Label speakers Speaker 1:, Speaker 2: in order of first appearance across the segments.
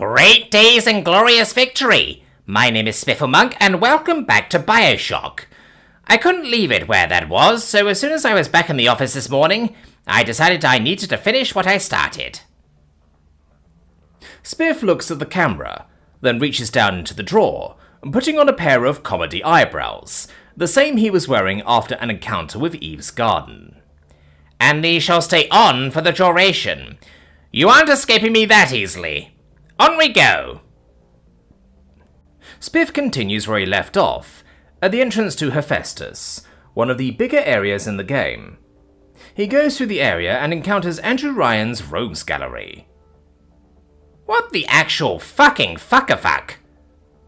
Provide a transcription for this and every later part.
Speaker 1: Great days and glorious victory! My name is Spifflemonk and welcome back to BioShock. I couldn't leave it where that was, so as soon as I was back in the office this morning, I decided I needed to finish what I started.
Speaker 2: Spiff looks at the camera, then reaches down into the drawer, putting on a pair of comedy eyebrows, the same he was wearing after an encounter with Eve's garden.
Speaker 1: And these shall stay on for the duration. You aren't escaping me that easily. On we go!
Speaker 2: Spiff continues where he left off, at the entrance to Hephaestus, one of the bigger areas in the game. He goes through the area and encounters Andrew Ryan's Rogues Gallery.
Speaker 1: What the actual fucking fuck-a-fuck?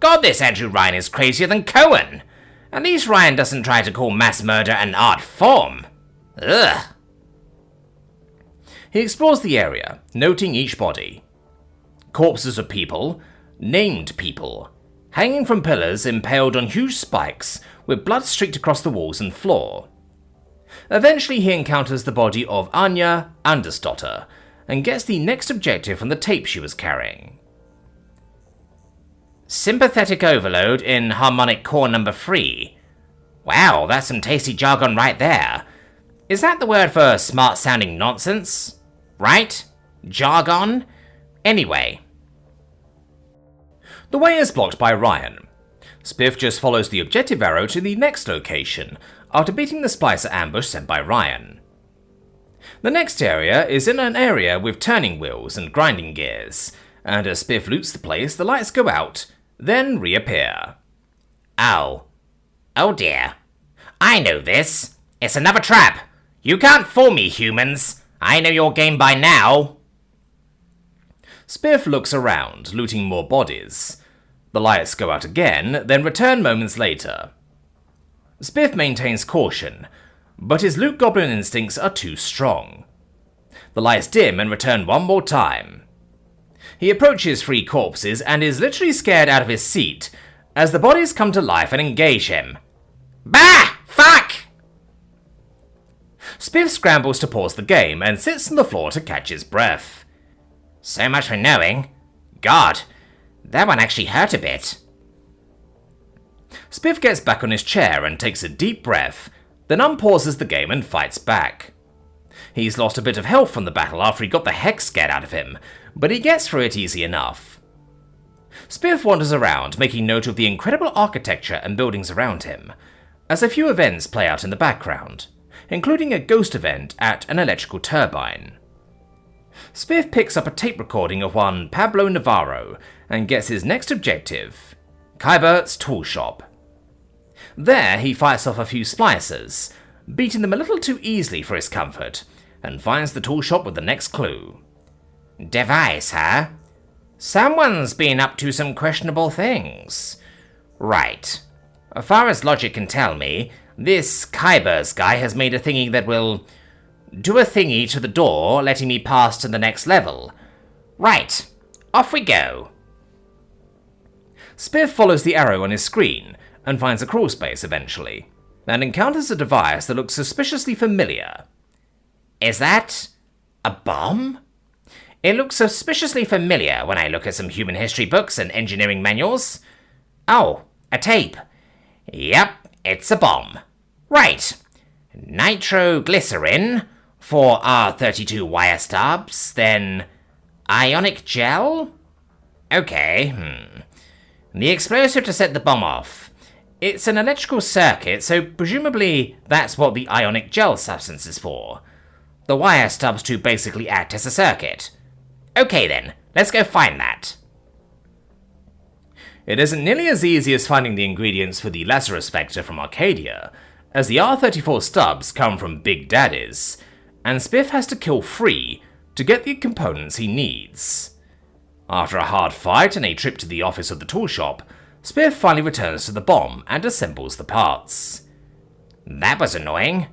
Speaker 1: God, this Andrew Ryan is crazier than Cohen! At least Ryan doesn't try to call mass murder an art form. Ugh.
Speaker 2: He explores the area, noting each body. Corpses of people, named people, hanging from pillars impaled on huge spikes with blood streaked across the walls and floor. Eventually he encounters the body of Anya Andersdotter and gets the next objective from the tape she was carrying.
Speaker 1: Sympathetic overload in harmonic core number 3. Wow, that's some tasty jargon right there. Is that the word for smart-sounding nonsense? Right? Jargon? Anyway.
Speaker 2: The way is blocked by Ryan. Spiff just follows the objective arrow to the next location, after beating the splicer ambush sent by Ryan. The next area is in an area with turning wheels and grinding gears, and as Spiff loots the place, the lights go out, then reappear.
Speaker 1: Oh. Oh dear. I know this. It's another trap. You can't fool me, humans. I know your game by now.
Speaker 2: Spiff looks around, looting more bodies. The lights go out again, then return moments later. Spiff maintains caution, but his loot goblin instincts are too strong. The lights dim and return one more time. He approaches 3 corpses and is literally scared out of his seat as the bodies come to life and engage him.
Speaker 1: Bah! Fuck!
Speaker 2: Spiff scrambles to pause the game and sits on the floor to catch his breath.
Speaker 1: So much for knowing. God, that one actually hurt a bit.
Speaker 2: Spiff gets back on his chair and takes a deep breath, then unpauses the game and fights back. He's lost a bit of health from the battle after he got the heck scared out of him, but he gets through it easy enough. Spiff wanders around, making note of the incredible architecture and buildings around him, as a few events play out in the background, including a ghost event at an electrical turbine. Spiff picks up a tape recording of one Pablo Navarro and gets his next objective, Kybert's tool shop. There he fights off a few splicers, beating them a little too easily for his comfort, and finds the tool shop with the next clue.
Speaker 1: Device, huh? Someone's been up to some questionable things. Right. As far as logic can tell me, this Kyber's guy has made a thingy that will do a thingy to the door, letting me pass to the next level. Right. Off we go.
Speaker 2: Spiff follows the arrow on his screen and finds a crawl space eventually, and encounters a device that looks suspiciously familiar.
Speaker 1: Is that a bomb? It looks suspiciously familiar when I look at some human history books and engineering manuals. Oh, a tape. Yep, it's a bomb. Right. Nitroglycerin, 4 R32 wire stubs, then ionic gel? Okay, The explosive to set the bomb off. It's an electrical circuit, so presumably that's what the ionic gel substance is for. The wire stubs to basically act as a circuit. Okay then, let's go find that.
Speaker 2: It isn't nearly as easy as finding the ingredients for the Lazarus Vector from Arcadia, as the R34 stubs come from Big Daddies, and Spiff has to kill 3 to get the components he needs. After a hard fight and a trip to the office of the tool shop, Spiff finally returns to the bomb and assembles the parts.
Speaker 1: That was annoying.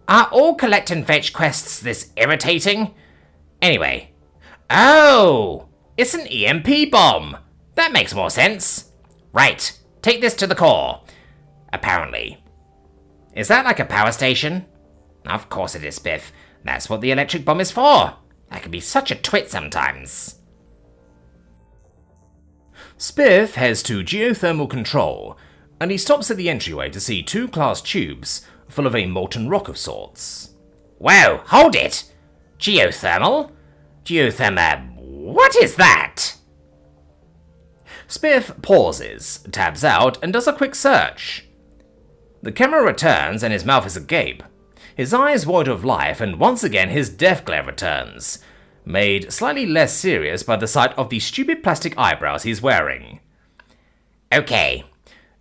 Speaker 1: Are all collect and fetch quests this irritating? Anyway. Oh! It's an EMP bomb! That makes more sense. Right, take this to the core. Apparently. Is that like a power station? Of course it is, Spiff. That's what the electric bomb is for. I can be such a twit sometimes.
Speaker 2: Spiff heads to geothermal control, and he stops at the entryway to see 2 glass tubes full of a molten rock of sorts.
Speaker 1: Whoa, hold it! Geothermal? What is that?
Speaker 2: Spiff pauses, tabs out, and does a quick search. The camera returns and his mouth is agape. His eyes void of life, and once again his death glare returns, made slightly less serious by the sight of the stupid plastic eyebrows he's wearing.
Speaker 1: Okay,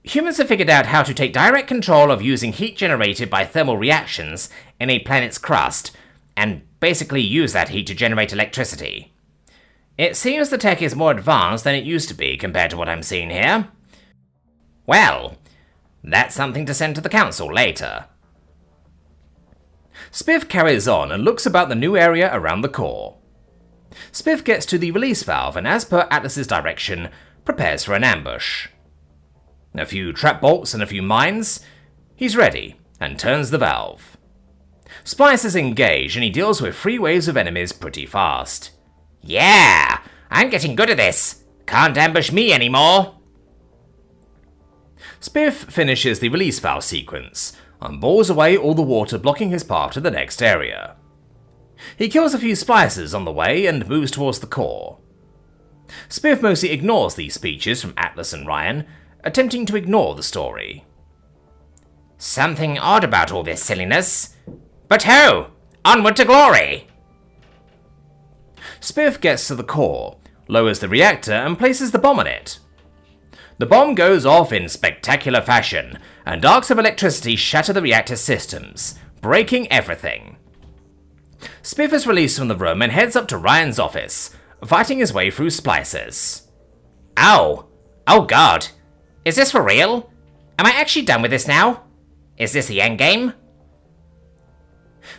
Speaker 1: humans have figured out how to take direct control of using heat generated by thermal reactions in a planet's crust, and basically use that heat to generate electricity. It seems the tech is more advanced than it used to be compared to what I'm seeing here. Well, that's something to send to the council later.
Speaker 2: Spiff carries on and looks about the new area around the core. Spiff gets to the release valve and, as per Atlas's direction, prepares for an ambush. A few trap bolts and a few mines, he's ready and turns the valve. Splice is engaged and he deals with 3 waves of enemies pretty fast.
Speaker 1: Yeah, I'm getting good at this. Can't ambush me anymore.
Speaker 2: Spiff finishes the release valve sequence and bores away all the water blocking his path to the next area. He kills a few splicers on the way and moves towards the core. Spiff mostly ignores these speeches from Atlas and Ryan, attempting to ignore the story.
Speaker 1: Something odd about all this silliness. But ho! Onward to glory!
Speaker 2: Spiff gets to the core, lowers the reactor and places the bomb on it. The bomb goes off in spectacular fashion, and arcs of electricity shatter the reactor systems, breaking everything. Spiff is released from the room and heads up to Ryan's office, fighting his way through splicers.
Speaker 1: Ow! Oh god! Is this for real? Am I actually done with this now? Is this the endgame?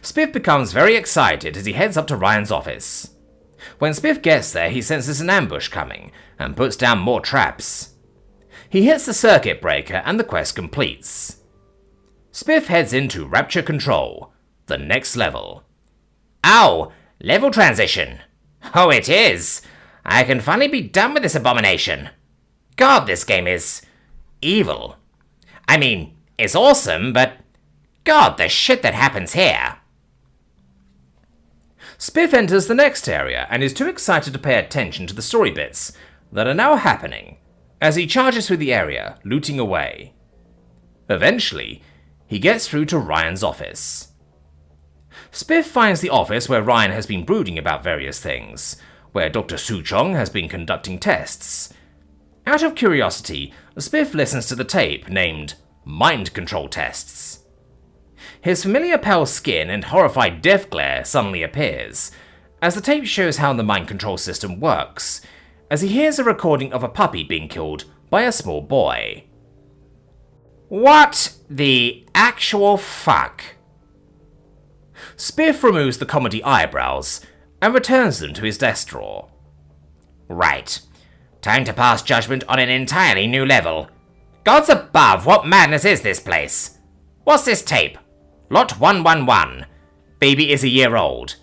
Speaker 2: Spiff becomes very excited as he heads up to Ryan's office. When Spiff gets there, he senses an ambush coming, and puts down more traps. He hits the circuit breaker and the quest completes. Spiff heads into Rapture Control, the next level.
Speaker 1: Ow! Level transition! Oh, it is! I can finally be done with this abomination. God, this game is evil. I mean, it's awesome, but God, the shit that happens here.
Speaker 2: Spiff enters the next area and is too excited to pay attention to the story bits that are now happening as he charges through the area, looting away. Eventually, he gets through to Ryan's office. Spiff finds the office where Ryan has been brooding about various things, where Dr. Suchong has been conducting tests. Out of curiosity, Spiff listens to the tape named Mind Control Tests. His familiar pale skin and horrified death glare suddenly appears, as the tape shows how the mind control system works, as he hears a recording of a puppy being killed by a small boy.
Speaker 1: What the actual fuck?
Speaker 2: Spiff removes the comedy eyebrows and returns them to his desk drawer.
Speaker 1: Right. Time to pass judgment on an entirely new level. Gods above, what madness is this place? What's this tape? Lot 111. Baby is a year old.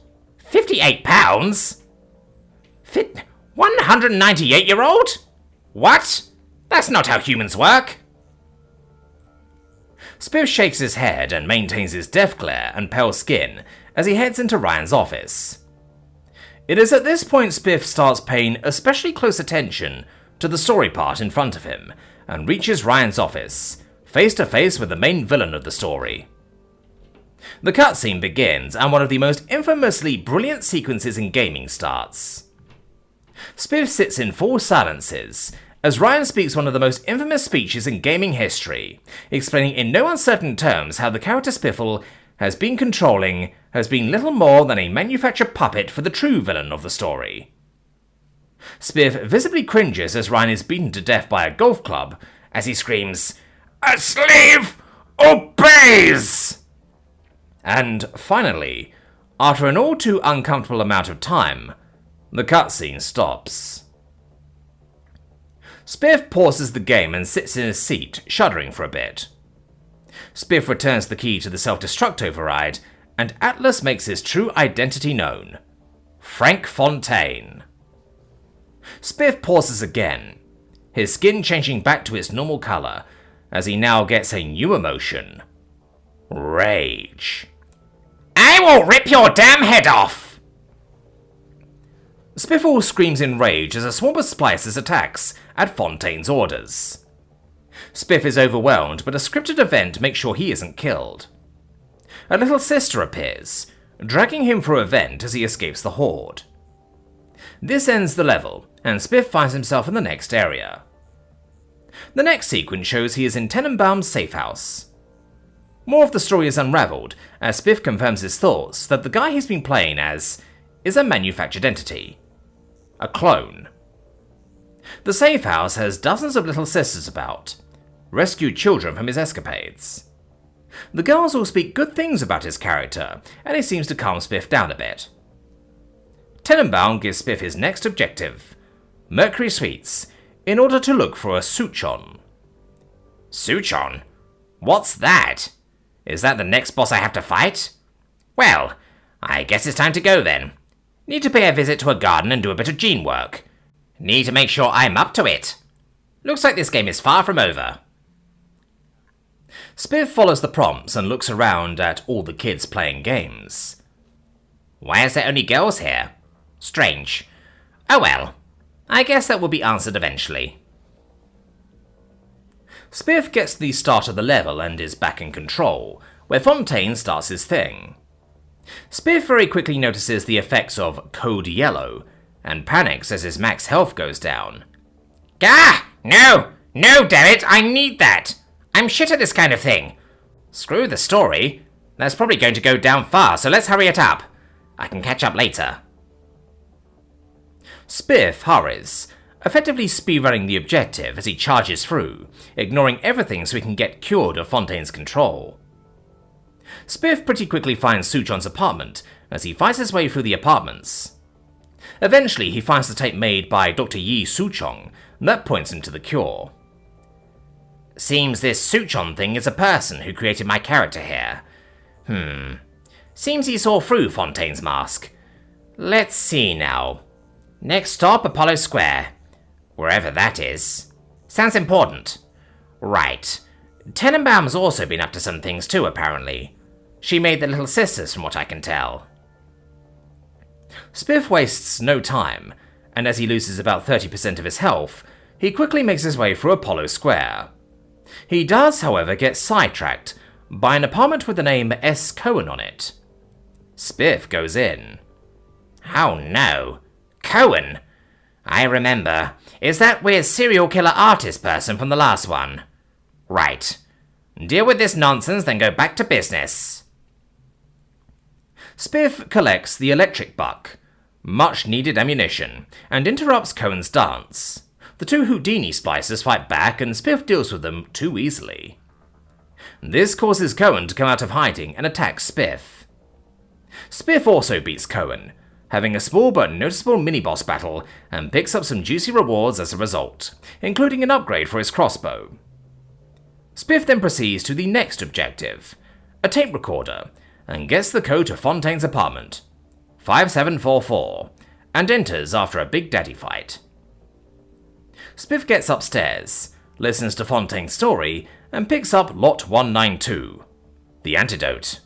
Speaker 1: 58 pounds? 198-year-old? What? That's not how humans work.
Speaker 2: Spiff shakes his head and maintains his death glare and pale skin as he heads into Ryan's office. It is at this point Spiff starts paying especially close attention to the story part in front of him and reaches Ryan's office, face to face with the main villain of the story. The cutscene begins and one of the most infamously brilliant sequences in gaming starts. Spiff sits in full silences as Ryan speaks one of the most infamous speeches in gaming history, explaining in no uncertain terms how the character Spiffle has been controlling has been little more than a manufactured puppet for the true villain of the story. Spiff visibly cringes as Ryan is beaten to death by a golf club as he screams, "A slave obeys!" And finally, after an all too uncomfortable amount of time, the cutscene stops. Spiff pauses the game and sits in his seat, shuddering for a bit. Spiff returns the key to the self-destruct override, and Atlas makes his true identity known. Frank Fontaine. Spiff pauses again. his skin changing back to its normal colour, as he now gets a new emotion. Rage.
Speaker 1: I will rip your damn head off!
Speaker 2: Spiffle screams in rage as a swarm of splicers attacks at Fontaine's orders. Spiff is overwhelmed, but a scripted event makes sure he isn't killed. A little sister appears, dragging him for a vent as he escapes the horde. This ends the level, and Spiff finds himself in the next area. The next sequence shows he is in Tenenbaum's safe house. More of the story is unravelled, as Spiff confirms his thoughts that the guy he's been playing as is a manufactured entity. A clone. The safe house has dozens of little sisters about, rescued children from his escapades. The girls all speak good things about his character, and it seems to calm Spiff down a bit. Tenenbaum gives Spiff his next objective, Mercury Suites, in order to look for a Suchon.
Speaker 1: Suchon? What's that? Is that the next boss I have to fight? Well, I guess it's time to go then. Need to pay a visit to a garden and do a bit of gene work. Need to make sure I'm up to it. Looks like this game is far from over.
Speaker 2: Spiff follows the prompts and looks around at all the kids playing games.
Speaker 1: Why is there only girls here? Strange. Oh well, I guess that will be answered eventually.
Speaker 2: Spiff gets to the start of the level and is back in control, where Fontaine starts his thing. Spiff very quickly notices the effects of Code Yellow, and panics as his max health goes down.
Speaker 1: Gah! No! No, damn it! I need that! I'm shit at this kind of thing. Screw the story. That's probably going to go down far, so let's hurry it up. I can catch up later.
Speaker 2: Spiff hurries, effectively speedrunning the objective as he charges through, ignoring everything so he can get cured of Fontaine's control. Spiff pretty quickly finds Suchon's apartment as he fights his way through the apartments. Eventually, he finds the tape made by Dr. Yi Suchong that points him to the cure.
Speaker 1: Seems this Suchon thing is a person who created my character here. Seems he saw through Fontaine's mask. Let's see now. Next stop, Apollo Square. Wherever that is. Sounds important. Right. Tenenbaum's also been up to some things too, apparently. She made the little sisters, from what I can tell.
Speaker 2: Spiff wastes no time, and as he loses about 30% of his health, he quickly makes his way through Apollo Square. He does, however, get sidetracked by an apartment with the name S. Cohen on it. Spiff goes in.
Speaker 1: Oh no. Cohen? I remember. Is that weird serial killer artist person from the last one? Right. Deal with this nonsense, then go back to business.
Speaker 2: Spiff collects the electric buck, much needed ammunition, and interrupts Cohen's dance. The two Houdini splicers fight back and Spiff deals with them too easily. This causes Cohen to come out of hiding and attack Spiff. Spiff also beats Cohen, having a small but noticeable mini-boss battle, and picks up some juicy rewards as a result, including an upgrade for his crossbow. Spiff then proceeds to the next objective, a tape recorder, and gets the code to Fontaine's apartment, 5744, and enters after a Big Daddy fight. Spiff gets upstairs, listens to Fontaine's story, and picks up Lot 192, the antidote.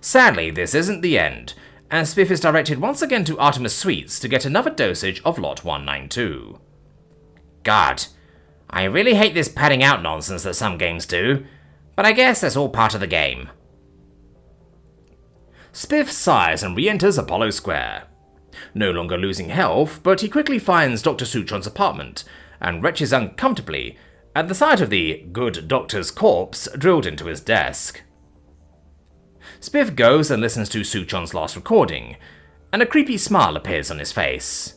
Speaker 2: Sadly, this isn't the end, and Spiff is directed once again to Artemis Suites to get another dosage of Lot 192.
Speaker 1: God, I really hate this padding out nonsense that some games do, but I guess that's all part of the game.
Speaker 2: Spiff sighs and re-enters Apollo Square. No longer losing health, but he quickly finds Dr. Suchon's apartment, and retches uncomfortably at the sight of the good doctor's corpse drilled into his desk. Spiff goes and listens to Suchon's last recording, and a creepy smile appears on his face.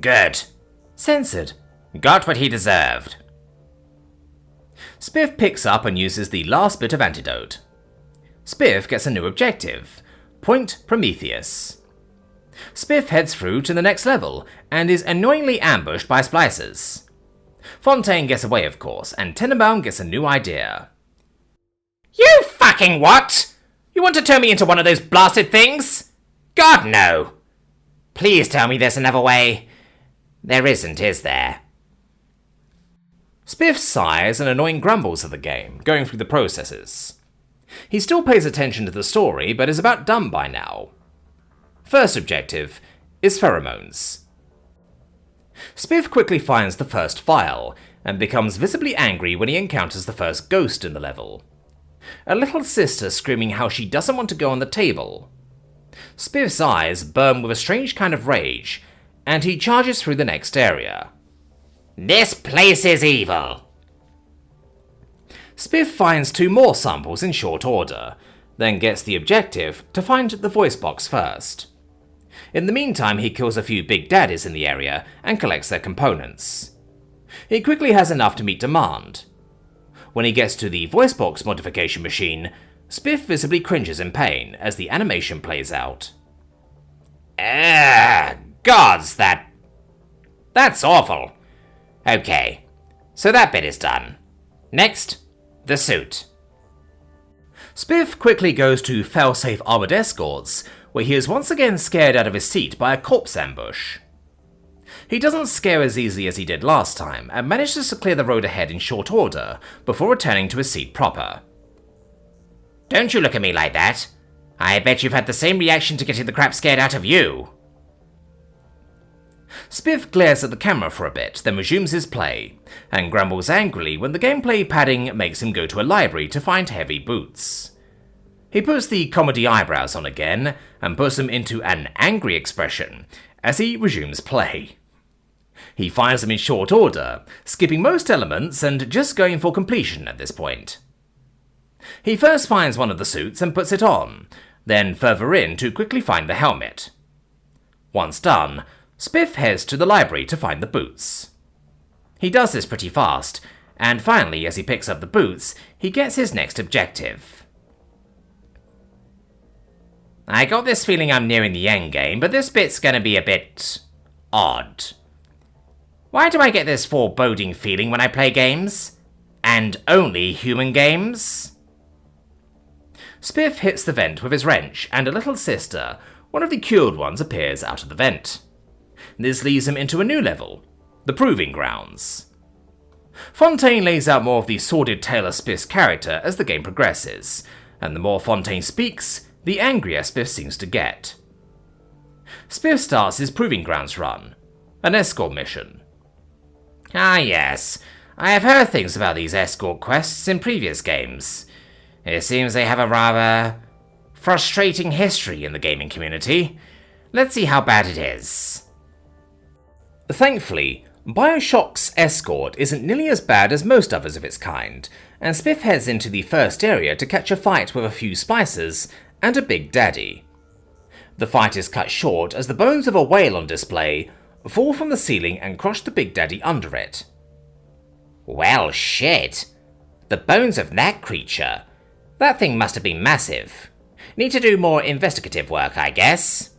Speaker 1: Good.
Speaker 2: Censored.
Speaker 1: Got what he deserved.
Speaker 2: Spiff picks up and uses the last bit of antidote. Spiff gets a new objective, Point Prometheus. Spiff heads through to the next level, and is annoyingly ambushed by splicers. Fontaine gets away, of course, and Tenenbaum gets a new idea.
Speaker 1: You fucking what? You want to turn me into one of those blasted things? God, no. Please tell me there's another way. There isn't, is there?
Speaker 2: Spiff sighs and annoying grumbles at the game, going through the processes. He still pays attention to the story, but is about done by now. First objective is pheromones. Spiff quickly finds the first file, and becomes visibly angry when he encounters the first ghost in the level. A little sister screaming how she doesn't want to go on the table. Spiff's eyes burn with a strange kind of rage, and he charges through the next area.
Speaker 1: This place is evil!
Speaker 2: Spiff finds 2 more samples in short order, then gets the objective to find the voice box first. In the meantime, he kills a few big daddies in the area and collects their components. He quickly has enough to meet demand. When he gets to the voice box modification machine, Spiff visibly cringes in pain as the animation plays out.
Speaker 1: Gods, that's awful. Okay, so that bit is done. Next, the suit.
Speaker 2: Spiff quickly goes to failsafe armored escorts, where he is once again scared out of his seat by a corpse ambush. He doesn't scare as easily as he did last time, and manages to clear the road ahead in short order, before returning to his seat proper.
Speaker 1: Don't you look at me like that. I bet you've had the same reaction to getting the crap scared out of you.
Speaker 2: Spiff glares at the camera for a bit, then resumes his play, and grumbles angrily when the gameplay padding makes him go to a library to find heavy boots. He puts the comedy eyebrows on again, and puts them into an angry expression, as he resumes play. He finds them in short order, skipping most elements and just going for completion at this point. He first finds one of the suits and puts it on, then further in to quickly find the helmet. Once done, Spiff heads to the library to find the boots. He does this pretty fast, and finally, as he picks up the boots, he gets his next objective.
Speaker 1: I got this feeling I'm nearing the end game, but this bit's gonna be a bit odd. Why do I get this foreboding feeling when I play games? And only human games?
Speaker 2: Spiff hits the vent with his wrench, and a little sister, one of the cured ones, appears out of the vent. This leads him into a new level, the Proving Grounds. Fontaine lays out more of the sordid tale of Spiff's character as the game progresses, and the more Fontaine speaks, the angrier Spiff seems to get. Spiff starts his Proving Grounds run, an escort mission.
Speaker 1: Ah yes, I have heard things about these escort quests in previous games. It seems they have a rather frustrating history in the gaming community. Let's see how bad it is.
Speaker 2: Thankfully, BioShock's escort isn't nearly as bad as most others of its kind, and Spiff heads into the first area to catch a fight with a few spicers and a big daddy. The fight is cut short as the bones of a whale on display fall from the ceiling and crush the big daddy under it.
Speaker 1: Well, shit. The bones of that creature. That thing must have been massive. Need to do more investigative work, I guess.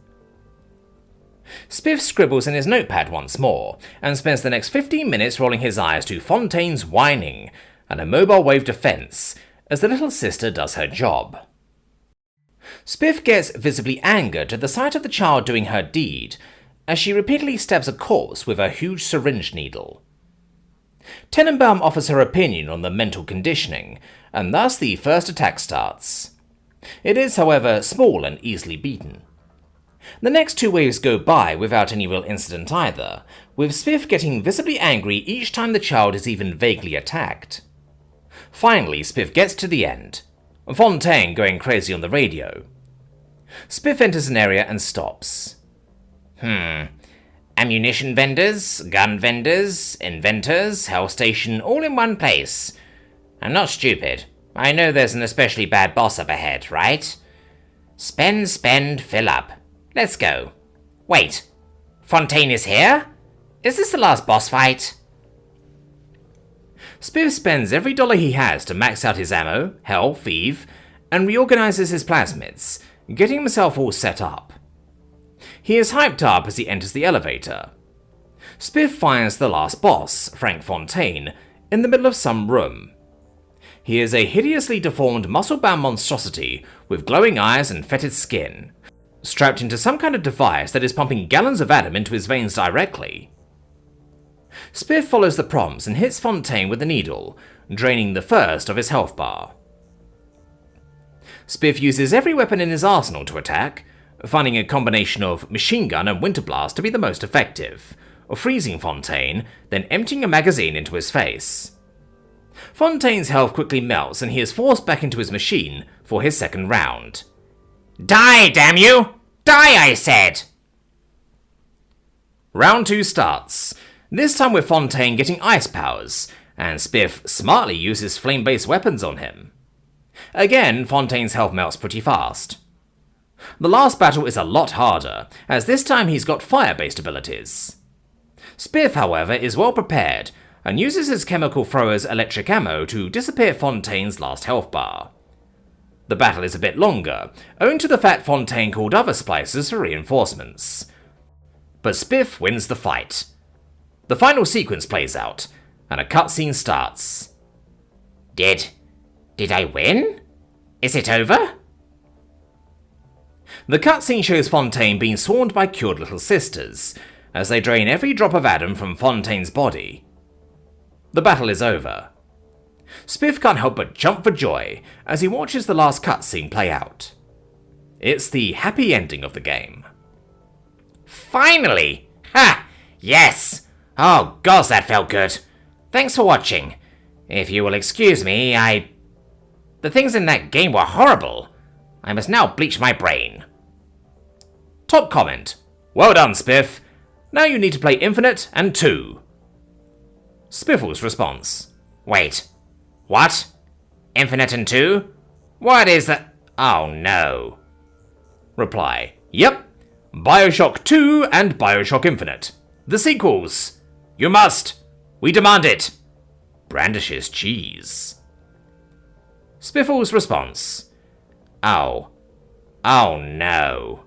Speaker 2: Spiff scribbles in his notepad once more, and spends the next 15 minutes rolling his eyes to Fontaine's whining and a mobile wave defense as the little sister does her job. Spiff gets visibly angered at the sight of the child doing her deed, as she repeatedly stabs a corpse with her huge syringe needle. Tenenbaum offers her opinion on the mental conditioning, and thus the first attack starts. It is, however, small and easily beaten. The next 2 waves go by without any real incident either, with Spiff getting visibly angry each time the child is even vaguely attacked. Finally, Spiff gets to the end, Fontaine going crazy on the radio. Spiff enters an area and stops.
Speaker 1: Ammunition vendors, gun vendors, inventors, Hell Station, all in one place. I'm not stupid. I know there's an especially bad boss up ahead, right? Spend, fill up. Let's go. Wait, Fontaine is here? Is this the last boss fight?
Speaker 2: Spiff spends every dollar he has to max out his ammo, health, thief, and reorganizes his plasmids, getting himself all set up. He is hyped up as he enters the elevator. Spiff finds the last boss, Frank Fontaine, in the middle of some room. He is a hideously deformed muscle-bound monstrosity with glowing eyes and fetid skin, strapped into some kind of device that is pumping gallons of Adam into his veins directly. Spiff follows the prompts and hits Fontaine with a needle, draining the first of his health bar. Spiff uses every weapon in his arsenal to attack, finding a combination of machine gun and winter blast to be the most effective, freezing Fontaine, then emptying a magazine into his face. Fontaine's health quickly melts and he is forced back into his machine for his second round.
Speaker 1: Die, damn you! Die, I said!
Speaker 2: Round 2 starts, this time with Fontaine getting ice powers, and Spiff smartly uses flame-based weapons on him. Again, Fontaine's health melts pretty fast. The last battle is a lot harder, as this time he's got fire-based abilities. Spiff, however, is well prepared, and uses his chemical thrower's electric ammo to disappear Fontaine's last health bar. The battle is a bit longer, owing to the fact Fontaine called other splicers for reinforcements. But Spiff wins the fight. The final sequence plays out, and a cutscene starts.
Speaker 1: Did I win? Is it over?
Speaker 2: The cutscene shows Fontaine being swarmed by cured little sisters, as they drain every drop of Adam from Fontaine's body. The battle is over. Spiff can't help but jump for joy as he watches the last cutscene play out. It's the happy ending of the game.
Speaker 1: Finally! Ha! Yes! Oh, gosh, that felt good. Thanks for watching. If you will excuse me, The things in that game were horrible. I must now bleach my brain.
Speaker 2: Top comment. Well done, Spiff. Now you need to play Infinite and 2. Spiffle's response.
Speaker 1: Wait. What? Infinite and 2? What is that? Oh no.
Speaker 2: Reply. Yep. BioShock 2 and BioShock Infinite. The sequels. You must. We demand it. Brandishes cheese. Spiffle's response.
Speaker 1: Oh. Oh no.